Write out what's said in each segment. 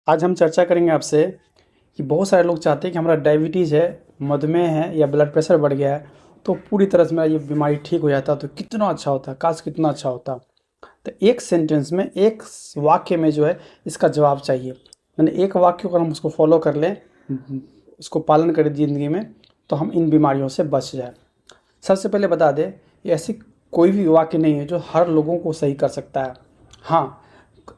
आज हम चर्चा करेंगे आपसे कि बहुत सारे लोग चाहते हैं कि हमारा डायबिटीज़ है, मधुमेह है या ब्लड प्रेशर बढ़ गया है, तो पूरी तरह से मेरा ये बीमारी ठीक हो जाता तो कितना अच्छा होता, काश कितना अच्छा होता। तो एक सेंटेंस में, एक वाक्य में जो है इसका जवाब चाहिए। यानी एक वाक्य को अगर हम उसको फॉलो कर लें, उसको पालन करें ज़िंदगी में, तो हम इन बीमारियों से बच जाए। सबसे पहले बता दें, ये ऐसी कोई भी वाक्य नहीं है जो हर लोगों को सही कर सकता है। हाँ,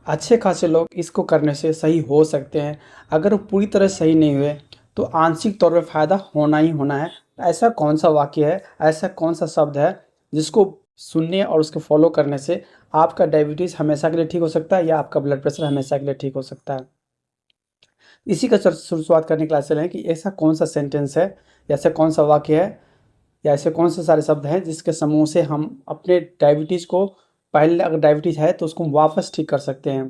अच्छे खासे लोग इसको करने से सही हो सकते हैं। अगर वो पूरी तरह सही नहीं हुए तो आंशिक तौर पे फ़ायदा होना ही होना है। ऐसा कौन सा वाक्य है, ऐसा कौन सा शब्द है जिसको सुनने और उसको फॉलो करने से आपका डायबिटीज़ हमेशा के लिए ठीक हो सकता है या आपका ब्लड प्रेशर हमेशा के लिए ठीक हो सकता है। इसी का शुरुआत करने के लिए चलें कि ऐसा कौन सा सेंटेंस है या ऐसा कौन सा वाक्य है या ऐसे कौन से सारे शब्द हैं जिसके समूह से हम अपने डायबिटीज़ को, पहले अगर डायबिटीज़ है तो उसको वापस ठीक कर सकते हैं।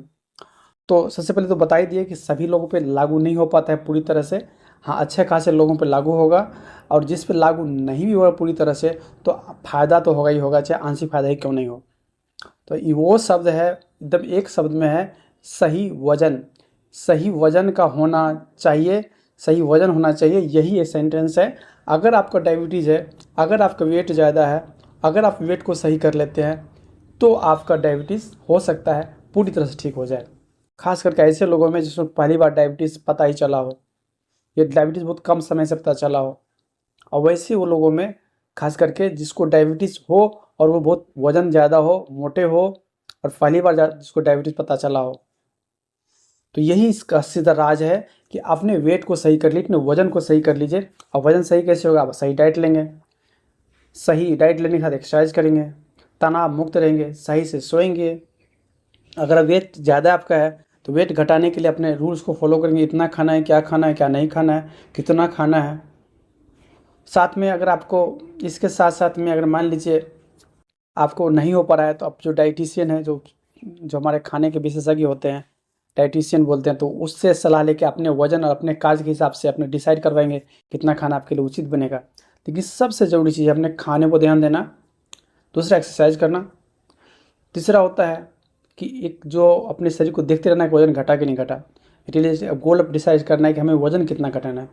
तो सबसे पहले तो बता ही दिए कि सभी लोगों पे लागू नहीं हो पाता है पूरी तरह से। हाँ, अच्छे खासे लोगों पे लागू होगा, और जिस पे लागू नहीं भी होगा पूरी तरह से तो फ़ायदा तो होगा ही होगा, चाहे आंशिक फ़ायदा ही क्यों नहीं हो। तो ये वो शब्द है, एकदम एक शब्द में है, सही वज़न। सही वज़न का होना चाहिए, सही वज़न होना चाहिए, यही एक सेंटेंस है। अगर आपका डायबिटीज़ है, अगर आपका वेट ज़्यादा है, अगर आप वेट को सही कर लेते हैं तो आपका डायबिटीज़ हो सकता है पूरी तरह से ठीक हो जाए। खास करके ऐसे लोगों में जिसको पहली बार डायबिटीज़ पता ही चला हो, ये डायबिटीज़ बहुत कम समय से पता चला हो, और वैसे वो लोगों में खास करके जिसको डायबिटीज़ हो और वो बहुत वज़न ज़्यादा हो, मोटे हो, और पहली बार जिसको डायबिटीज़ पता चला हो, तो यही इसका सीधा राज है कि अपने वेट को सही कर लीजिए, अपने वज़न को सही कर लीजिए। और वज़न सही कैसे होगा? आप सही डाइट लेंगे, सही डाइट लेने के साथ एक्सरसाइज करेंगे, तनाव मुक्त रहेंगे, सही से सोएंगे। अगर वेट ज़्यादा आपका है तो वेट घटाने के लिए अपने रूल्स को फॉलो करेंगे, इतना खाना है, क्या खाना है, क्या नहीं खाना है, कितना खाना है। साथ में अगर आपको, इसके साथ साथ में अगर मान लीजिए आपको नहीं हो पा रहा है, तो आप जो डाइटिशियन है, जो जो हमारे खाने के विशेषज्ञ होते हैं, डाइटिशियन बोलते हैं, तो उससे सलाह लेके अपने वजन और अपने कार्य के हिसाब से अपने डिसाइड करवाएंगे कितना खाना आपके लिए उचित बनेगा। लेकिन सबसे ज़रूरी चीज़ है अपने खाने को ध्यान देना, दूसरा एक्सरसाइज करना, तीसरा होता है कि एक जो अपने शरीर को देखते रहना है कि वज़न घटा कि नहीं घटा। इसलिए गोल डिसाइड करना है कि हमें वज़न कितना घटाना है।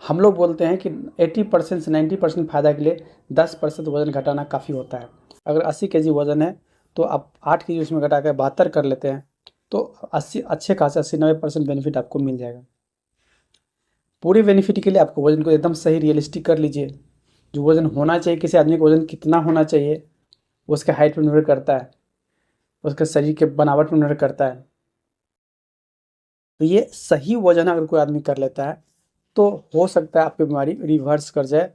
हम लोग बोलते हैं कि 80% से 90% फ़ायदा के लिए 10% वज़न घटाना काफ़ी होता है। अगर 80 केजी वज़न है तो आप 8 केजी उसमें घटा कर 72 कर लेते हैं, तो 80 अच्छे खासे 80-90% बेनिफिट आपको मिल जाएगा। पूरे बेनिफिट के लिए आपको वज़न को एकदम सही रियलिस्टिक कर लीजिए। जो वज़न होना चाहिए, किसी आदमी का वज़न कितना होना चाहिए, वो उसके हाइट पर निर्भर करता है, उसके शरीर के बनावट पर निर्भर करता है। तो ये सही वज़न अगर कोई आदमी कर लेता है तो हो सकता है आपकी बीमारी रिवर्स कर जाए।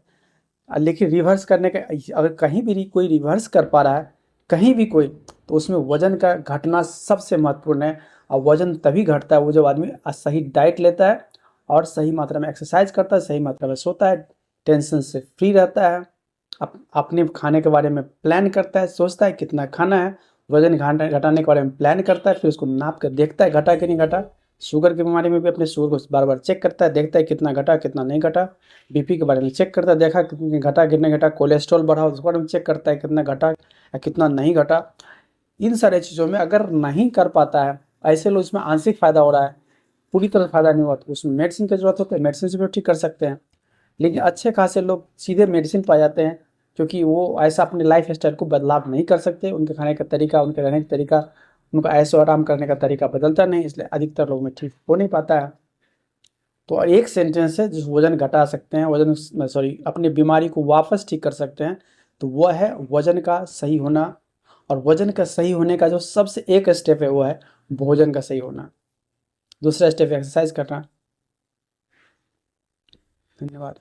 लेकिन रिवर्स करने का, अगर कहीं भी कोई रिवर्स कर पा रहा है, कहीं भी कोई, तो उसमें वज़न का घटना सबसे महत्वपूर्ण है। और वज़न तभी घटता है वो जब आदमी सही डाइट लेता है और सही मात्रा में एक्सरसाइज करता है, सही मात्रा में सोता है, टेंशन से फ्री रहता है, अपने खाने के बारे में प्लान करता है, सोचता है कितना खाना है, वज़न घटाने के बारे में प्लान करता है, फिर उसको नाप कर देखता है घटा कि नहीं घटा। शुगर की बीमारी में भी अपने शुगर को बार बार चेक करता है, देखता है कितना घटा कितना नहीं घटा। बीपी के बारे में चेक करता है, देखा कितनी घटा कितने घटा। कोलेस्ट्रॉल बढ़ा उसके बारे में चेक करता है कितना घटा या कितना नहीं घटा। इन सारे चीज़ों में अगर नहीं कर पाता है, ऐसे लोग इसमें आंशिक फ़ायदा हो रहा है, पूरी तरह फ़ायदा नहीं हुआ, तो उसमें मेडिसिन की ज़रूरत होती है, मेडिसिन से भी ठीक कर सकते हैं। लेकिन अच्छे खासे लोग सीधे मेडिसिन पा जाते हैं, क्योंकि वो ऐसा अपने लाइफ स्टाइल को बदलाव नहीं कर सकते। उनके खाने का तरीका, उनके रहने का तरीका, उनका ऐशो आराम करने का तरीका बदलता नहीं, इसलिए अधिकतर लोगों में ठीक हो नहीं पाता है। तो एक सेंटेंस है जिस वज़न घटा सकते हैं, वज़न सॉरी अपनी बीमारी को वापस ठीक कर सकते हैं, तो वह है वज़न का सही होना। और वज़न का सही होने का जो सबसे एक स्टेप है वो है भोजन का सही होना। दूसरा स्टेप एक्सरसाइज करना। धन्यवाद।